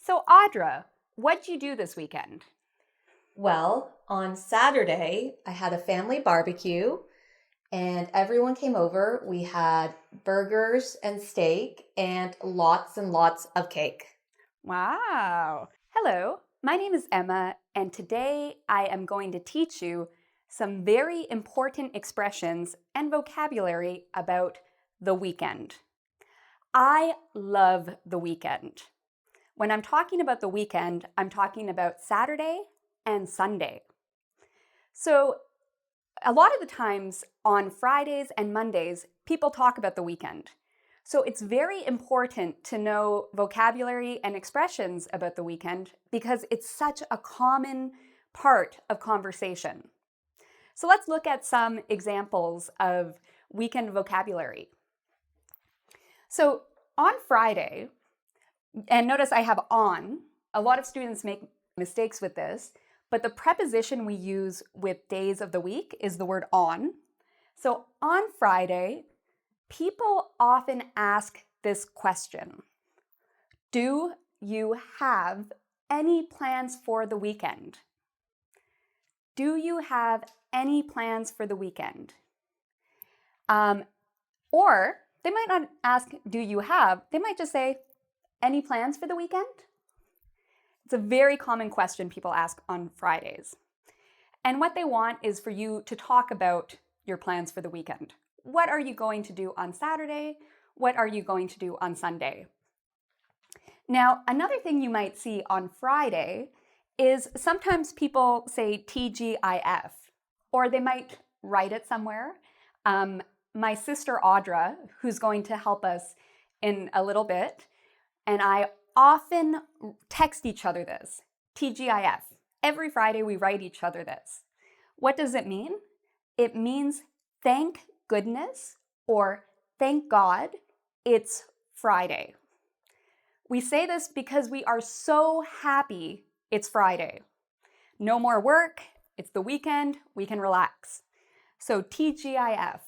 So Audra, what'd you do this weekend? Well, on Saturday, I had a family barbecue and everyone came over. We had burgers and steak and lots of cake. Wow. Hello, my name is Emma, and today I am going to teach you some very important expressions and vocabulary about the weekend. I love the weekend. When I'm talking about the weekend, I'm talking about Saturday and Sunday. So a lot of the times on Fridays and Mondays, people talk about the weekend. So it's very important to know vocabulary and expressions about the weekend because it's such a common part of conversation. So let's look at some examples of weekend vocabulary. So on Friday, and notice I have on, a lot of students make mistakes with this, but the preposition we use with days of the week is the word on. So on Friday, people often ask this question: do you have any plans for the weekend? Do you have any plans for the weekend? Or they might not ask, do you have? They might just say, any plans for the weekend? It's a very common question people ask on Fridays. And what they want is for you to talk about your plans for the weekend. What are you going to do on Saturday? What are you going to do on Sunday? Now, another thing you might see on Friday is sometimes people say TGIF, or they might write it somewhere. My sister Audra, who's going to help us in a little bit, and I often text each other this, TGIF. Every Friday we write each other this. What does it mean? It means thank goodness or thank God it's Friday. We say this because we are so happy it's Friday. No more work, it's the weekend, we can relax. So TGIF.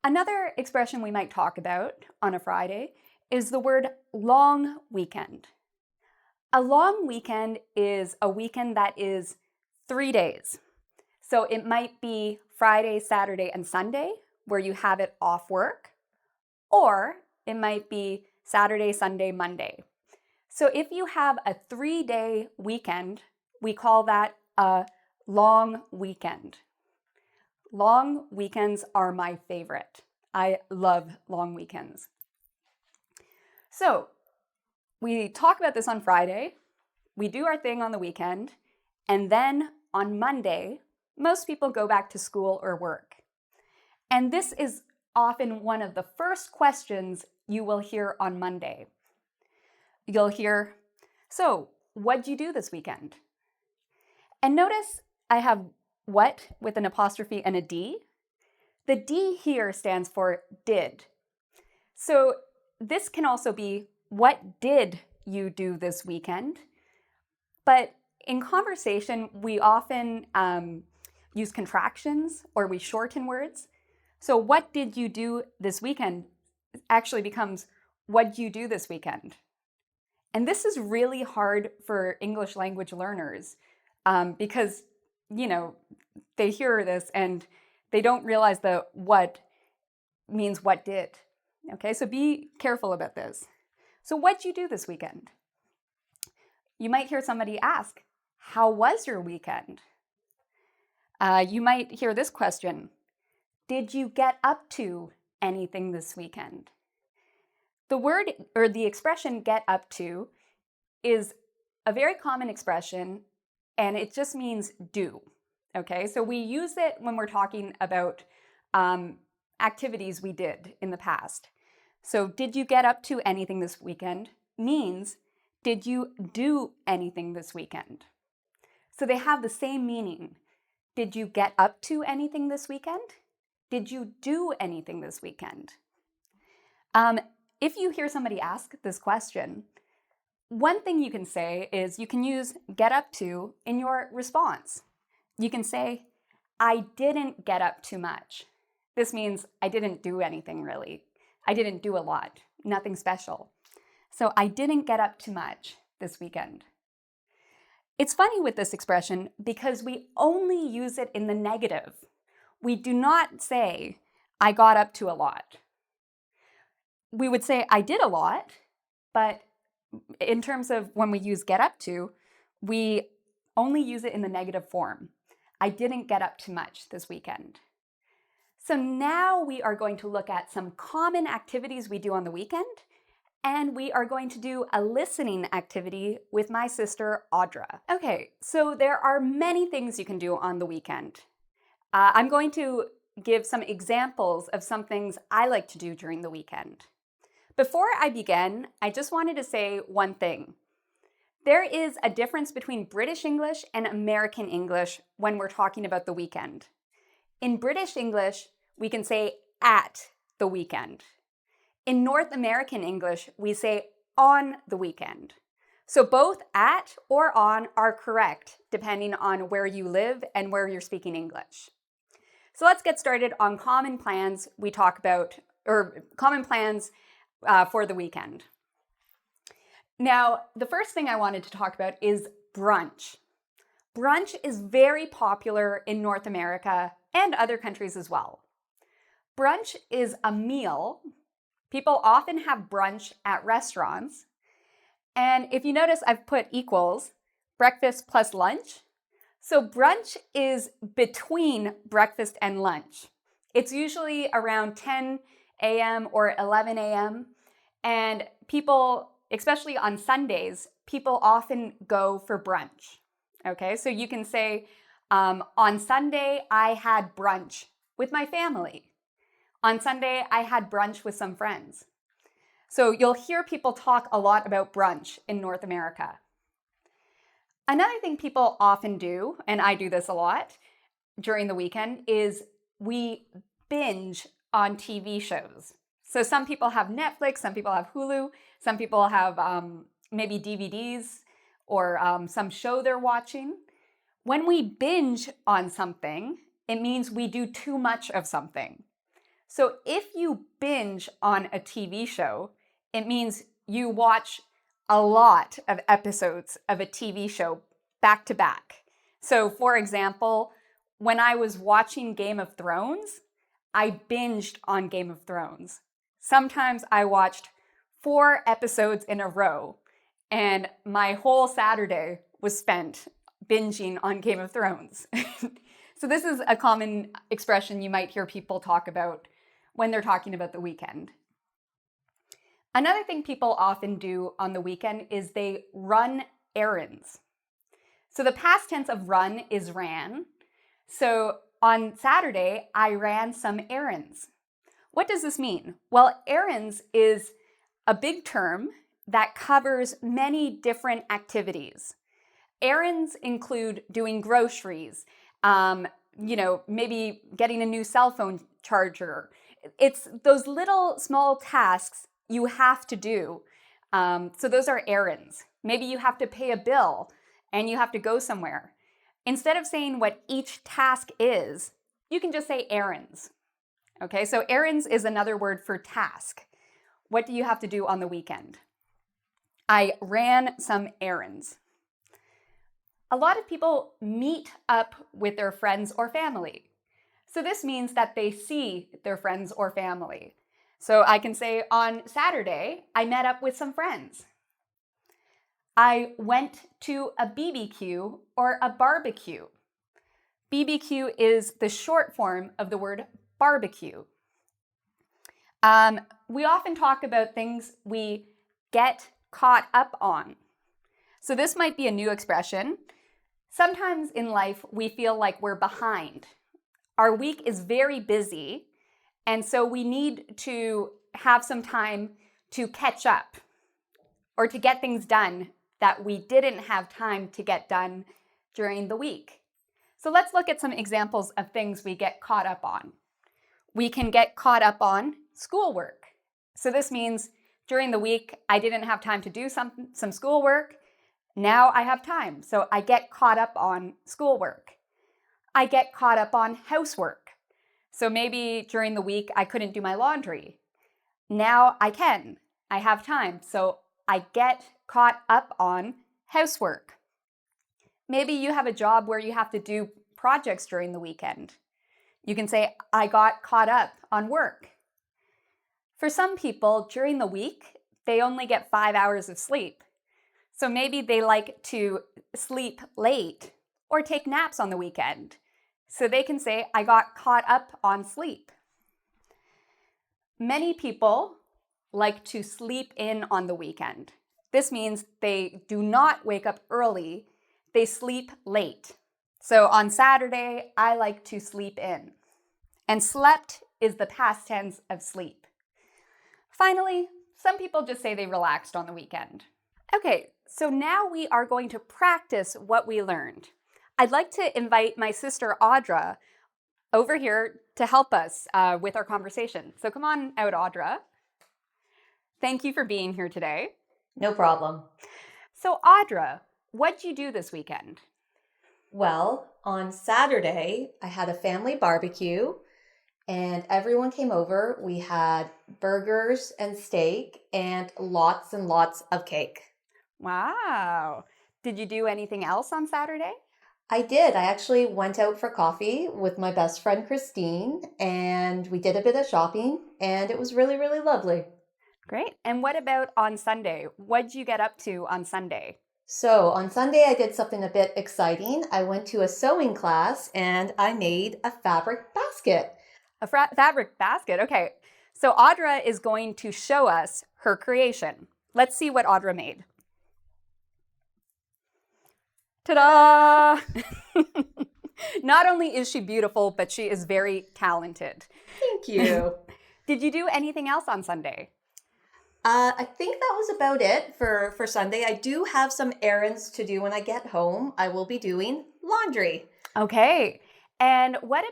Another expression we might talk about on a Friday is the word long weekend. A long weekend is a weekend that is 3 days. So it might be Friday, Saturday, and Sunday, where you have it off work, or it might be Saturday, Sunday, Monday. So if you have a 3-day weekend, we call that a long weekend. Long weekends are my favorite. I love long weekends. So we talk about this on Friday, we do our thing on the weekend, and then on Monday, most people go back to school or work. And this is often one of the first questions you will hear on Monday. You'll hear, so what'd you do this weekend? And notice I have what with an apostrophe and a D. The D here stands for did. So this can also be, what did you do this weekend? But in conversation, we often use contractions or we shorten words. So what did you do this weekend actually becomes, what did you do this weekend? And this is really hard for English language learners because, they hear this and they don't realize the what means what did. Okay, so be careful about this. So what'd you do this weekend? You might hear somebody ask, how was your weekend? You might hear this question, did you get up to anything this weekend? The word or the expression get up to is a very common expression and it just means do. Okay, so we use it when we're talking about activities we did in the past. So did you get up to anything this weekend means, did you do anything this weekend? So they have the same meaning. Did you get up to anything this weekend? Did you do anything this weekend? If you hear somebody ask this question, one thing you can say is you can use get up to in your response. You can say, I didn't get up too much. This means I didn't do anything really. I didn't do a lot, nothing special. So I didn't get up to much this weekend. It's funny with this expression because we only use it in the negative. We do not say, I got up to a lot. We would say, I did a lot, but in terms of when we use get up to, we only use it in the negative form. I didn't get up to much this weekend. So now we are going to look at some common activities we do on the weekend, and we are going to do a listening activity with my sister, Audra. Okay, so there are many things you can do on the weekend. I'm going to give some examples of some things I like to do during the weekend. Before I begin, I just wanted to say one thing. There is a difference between British English and American English when we're talking about the weekend. In British English, we can say at the weekend. In North American English, we say on the weekend. So both at or on are correct depending on where you live and where you're speaking English. So let's get started on common plans we talk about, or common plans for the weekend. Now, the first thing I wanted to talk about is brunch. Brunch is very popular in North America and other countries as well. Brunch is a meal. People often have brunch at restaurants. And if you notice, I've put equals, breakfast plus lunch. So brunch is between breakfast and lunch. It's usually around 10 a.m. or 11 a.m. And people, especially on Sundays, people often go for brunch. Okay, so you can say, on Sunday, I had brunch with my family. On Sunday, I had brunch with some friends. So you'll hear people talk a lot about brunch in North America. Another thing people often do, and I do this a lot during the weekend, is we binge on TV shows. So some people have Netflix, some people have Hulu, some people have maybe DVDs or some show they're watching. When we binge on something, it means we do too much of something. So if you binge on a TV show, it means you watch a lot of episodes of a TV show back to back. So for example, when I was watching Game of Thrones, I binged on Game of Thrones. Sometimes I watched 4 episodes in a row, and my whole Saturday was spent binging on Game of Thrones. So this is a common expression you might hear people talk about when they're talking about the weekend. Another thing people often do on the weekend is they run errands. So the past tense of run is ran. So on Saturday, I ran some errands. What does this mean? Well, errands is a big term that covers many different activities. Errands include doing groceries, maybe getting a new cell phone charger. It's those little small tasks you have to do. So those are errands. Maybe you have to pay a bill and you have to go somewhere. Instead of saying what each task is, you can just say errands. Okay, so errands is another word for task. What do you have to do on the weekend? I ran some errands. A lot of people meet up with their friends or family. So this means that they see their friends or family. So I can say on Saturday, I met up with some friends. I went to a BBQ or a barbecue. BBQ is the short form of the word barbecue. We often talk about things we get caught up on. So this might be a new expression. Sometimes in life, we feel like we're behind. Our week is very busy, and so we need to have some time to catch up or to get things done that we didn't have time to get done during the week. So let's look at some examples of things we get caught up on. We can get caught up on schoolwork. So this means during the week, I didn't have time to do some schoolwork. Now I have time, so I get caught up on schoolwork. I get caught up on housework. So maybe during the week, I couldn't do my laundry. Now I can. I have time, so I get caught up on housework. Maybe you have a job where you have to do projects during the weekend. You can say, I got caught up on work. For some people, during the week, they only get 5 hours of sleep. So maybe they like to sleep late or take naps on the weekend. So they can say, I got caught up on sleep. Many people like to sleep in on the weekend. This means they do not wake up early, they sleep late. So on Saturday, I like to sleep in. And slept is the past tense of sleep. Finally, some people just say they relaxed on the weekend. Okay, so now we are going to practice what we learned. I'd like to invite my sister Audra over here to help us with our conversation. So come on out, Audra. Thank you for being here today. No problem. So Audra, what'd you do this weekend? Well, on Saturday, I had a family barbecue and everyone came over. We had burgers and steak and lots of cake. Wow. Did you do anything else on Saturday? I did. I actually went out for coffee with my best friend Christine, and we did a bit of shopping, and it was really, really lovely. Great. And what about on Sunday? What'd you get up to on Sunday? So on Sunday, I did something a bit exciting. I went to a sewing class and I made a fabric basket. A fabric basket. Okay. So Audra is going to show us her creation. Let's see what Audra made. Ta-da! Not only is she beautiful, but she is very talented. Thank you. Did you do anything else on Sunday? I think that was about it for Sunday. I do have some errands to do when I get home. I will be doing laundry. Okay. And what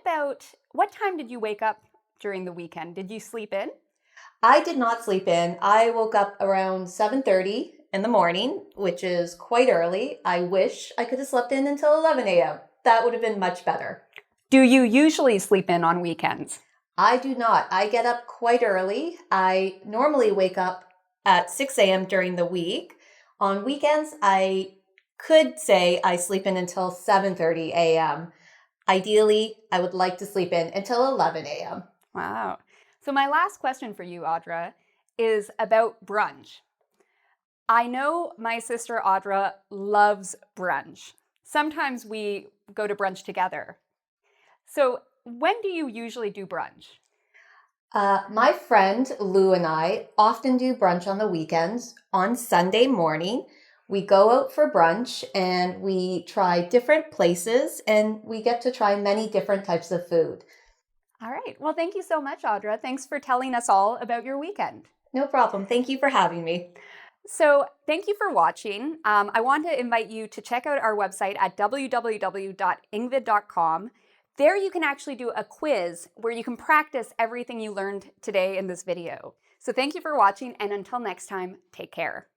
time did you wake up during the weekend? Did you sleep in? I did not sleep in. I woke up around 7:30 in the morning, which is quite early. I wish I could have slept in until 11 a.m. That would have been much better. Do you usually sleep in on weekends? I do not. I get up quite early. I normally wake up at 6 a.m. during the week. On weekends, I could say I sleep in until 7:30 a.m. Ideally, I would like to sleep in until 11 a.m. Wow. So my last question for you, Audra, is about brunch. I know my sister Audra loves brunch. Sometimes we go to brunch together. So when do you usually do brunch? My friend Lou and I often do brunch on the weekends. On Sunday morning, we go out for brunch and we try different places and we get to try many different types of food. All right. Well, thank you so much, Audra. Thanks for telling us all about your weekend. No problem. Thank you for having me. So thank you for watching. I want to invite you to check out our website at www.engvid.com. There you can actually do a quiz where you can practice everything you learned today in this video. So thank you for watching, and until next time, take care.